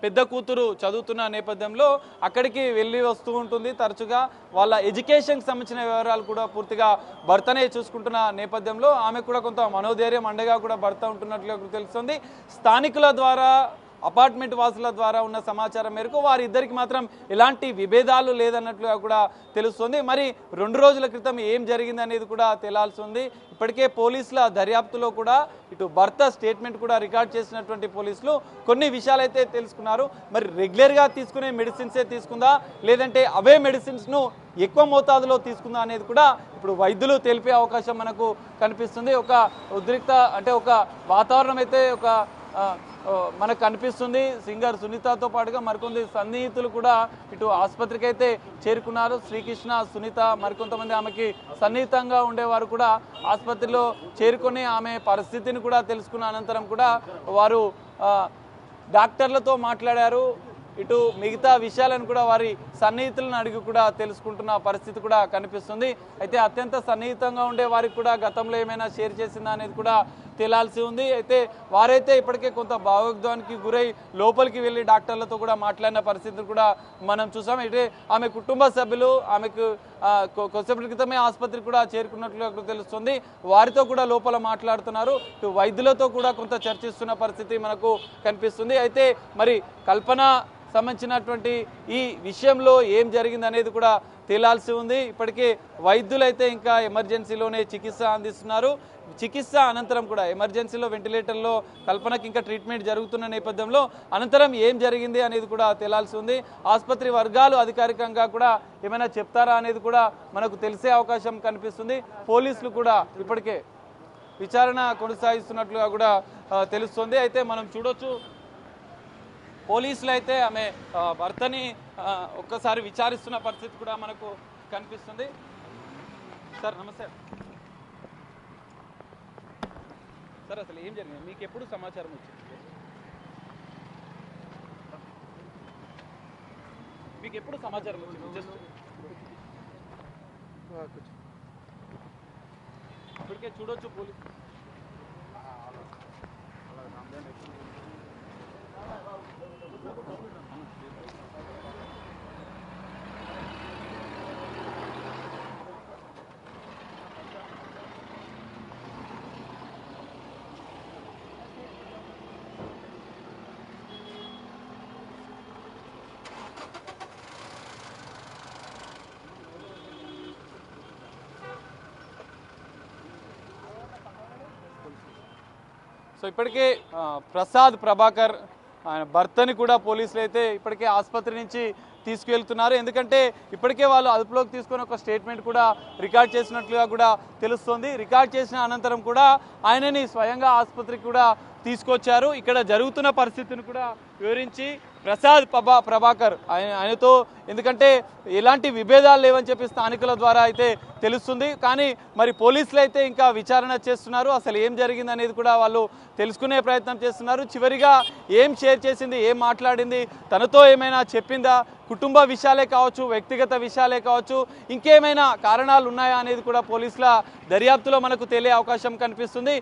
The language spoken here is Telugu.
పెద్ద కూతురు చదువుతున్న నేపథ్యంలో అక్కడికి వెళ్ళి వస్తూ ఉంటుంది తరచుగా. వాళ్ళ ఎడ్యుకేషన్కి సంబంధించిన వివరాలు కూడా పూర్తిగా భర్తనే చూసుకుంటున్న నేపథ్యంలో ఆమె కూడా కొంత మనోధైర్యం అండగా కూడా భర్త ఉంటున్నట్లుగా తెలుస్తుంది. స్థానికుల ద్వారా, అపార్ట్మెంట్ వాసుల ద్వారా ఉన్న సమాచారం మేరకు వారిద్దరికి మాత్రం ఎలాంటి విభేదాలు లేదన్నట్లుగా కూడా తెలుస్తుంది. మరి 2 రోజుల క్రితం ఏం జరిగింది అనేది కూడా తేలాల్సి ఉంది. ఇప్పటికే పోలీసుల దర్యాప్తులో కూడా ఇటు భర్త స్టేట్మెంట్ కూడా రికార్డ్ చేసినటువంటి పోలీసులు కొన్ని విషయాలు అయితే తెలుసుకున్నారు. మరి రెగ్యులర్గా తీసుకునే మెడిసిన్సే తీసుకుందా, లేదంటే అవే మెడిసిన్స్ను ఎక్కువ మోతాదులో తీసుకుందా అనేది కూడా ఇప్పుడు వైద్యులు తెలిపే అవకాశం మనకు కనిపిస్తుంది. ఒక ఉద్రిక్త అంటే ఒక వాతావరణం అయితే మనకు కనిపిస్తుంది. సింగర్ సునీతతో పాటుగా మరికొంది సన్నిహితులు కూడా ఇటు ఆసుపత్రికి అయితే చేరుకున్నారు. శ్రీకృష్ణ, సునీత, మరికొంతమంది ఆమెకి సన్నిహితంగా ఉండేవారు కూడా ఆసుపత్రిలో చేరుకొని ఆమె పరిస్థితిని కూడా తెలుసుకున్న అనంతరం కూడా వారు డాక్టర్లతో మాట్లాడారు. ఇటు మిగతా విషయాలను కూడా వారి సన్నిహితులను అడిగి కూడా తెలుసుకుంటున్న పరిస్థితి కూడా కనిపిస్తుంది. అయితే అత్యంత సన్నిహితంగా ఉండే వారికి కూడా గతంలో ఏమైనా షేర్ చేసిందా అనేది కూడా తేలాల్సి ఉంది. అయితే వారైతే ఇప్పటికే కొంత భావోద్వేగానికి గురై లోపలికి వెళ్ళి డాక్టర్లతో కూడా మాట్లాడిన పరిస్థితిని కూడా మనం చూసాం. అయితే ఆమె కుటుంబ సభ్యులు ఆమెకు కొద్దిసేపటి క్రితమే ఆసుపత్రికి కూడా చేరుకున్నట్లుగా తెలుస్తుంది. వారితో కూడా లోపల మాట్లాడుతున్నారు. ఇటు వైద్యులతో కూడా కొంత చర్చిస్తున్న పరిస్థితి మనకు కనిపిస్తుంది. అయితే మరి కల్పన సంబంధించినటువంటి ఈ విషయంలో ఏం జరిగింది అనేది కూడా తేలాల్సి ఉంది. ఇప్పటికే వైద్యులైతే ఇంకా ఎమర్జెన్సీలోనే చికిత్స అందిస్తున్నారు. చికిత్స అనంతరం కూడా ఎమర్జెన్సీలో వెంటిలేటర్లో కల్పనకి ఇంకా ట్రీట్మెంట్ జరుగుతున్న నేపథ్యంలో అనంతరం ఏం జరిగింది అనేది కూడా తేలాల్సి ఉంది. ఆసుపత్రి వర్గాలు అధికారికంగా కూడా ఏమైనా చెప్తారా అనేది కూడా మనకు తెలిసే అవకాశం కనిపిస్తుంది. పోలీసులు కూడా ఇప్పటికే విచారణ కొనసాగిస్తున్నట్లుగా కూడా తెలుస్తుంది. అయితే మనం చూడొచ్చు, పోలీసులు అయితే ఆమె భర్తని ఒక్కసారి విచారిస్తున్న పరిస్థితి కూడా మనకు కనిపిస్తుంది. సార్ నమస్తే సార్, అసలు ఏం జరిగింది, మీకు ఎప్పుడు సమాచారం వచ్చింది? మీకు ఎప్పుడు సమాచారం వచ్చింది? ఇప్పటికే చూడొచ్చు పోలీసు సో ఇప్పటికే ప్రసాద్ ప్రభాకర్ ఆయన భర్తని కూడా పోలీసులు అయితే ఇప్పటికే ఆసుపత్రి నుంచి తీసుకువెళ్తున్నారు. ఎందుకంటే ఇప్పటికే వాళ్ళు అదుపులోకి తీసుకొని ఒక స్టేట్మెంట్ కూడా రికార్డ్ చేసినట్లుగా కూడా తెలుస్తోంది. రికార్డ్ చేసిన అనంతరం కూడా ఆయనని స్వయంగా ఆసుపత్రికి కూడా తీసుకొచ్చారు. ఇక్కడ జరుగుతున్న పరిస్థితిని కూడా వివరించి ప్రసాద్ ప్రభాకర్ ఆయనతో, ఎందుకంటే ఎలాంటి విభేదాలు లేవని చెప్పి స్థానికుల ద్వారా అయితే తెలుస్తుంది. కానీ మరి పోలీసులు అయితే ఇంకా విచారణ చేస్తున్నారు. అసలు ఏం జరిగింది అనేది కూడా వాళ్ళు తెలుసుకునే ప్రయత్నం చేస్తున్నారు. చివరిగా ఏం షేర్ చేసింది, ఏం మాట్లాడింది, తనతో ఏమైనా చెప్పిందా, కుటుంబ విషయాలే కావచ్చు, వ్యక్తిగత విషయాలే కావచ్చు, ఇంకేమైనా కారణాలు ఉన్నాయా అనేది కూడా పోలీసుల దర్యాప్తులో మనకు తెలియ అవకాశం కనిపిస్తుంది.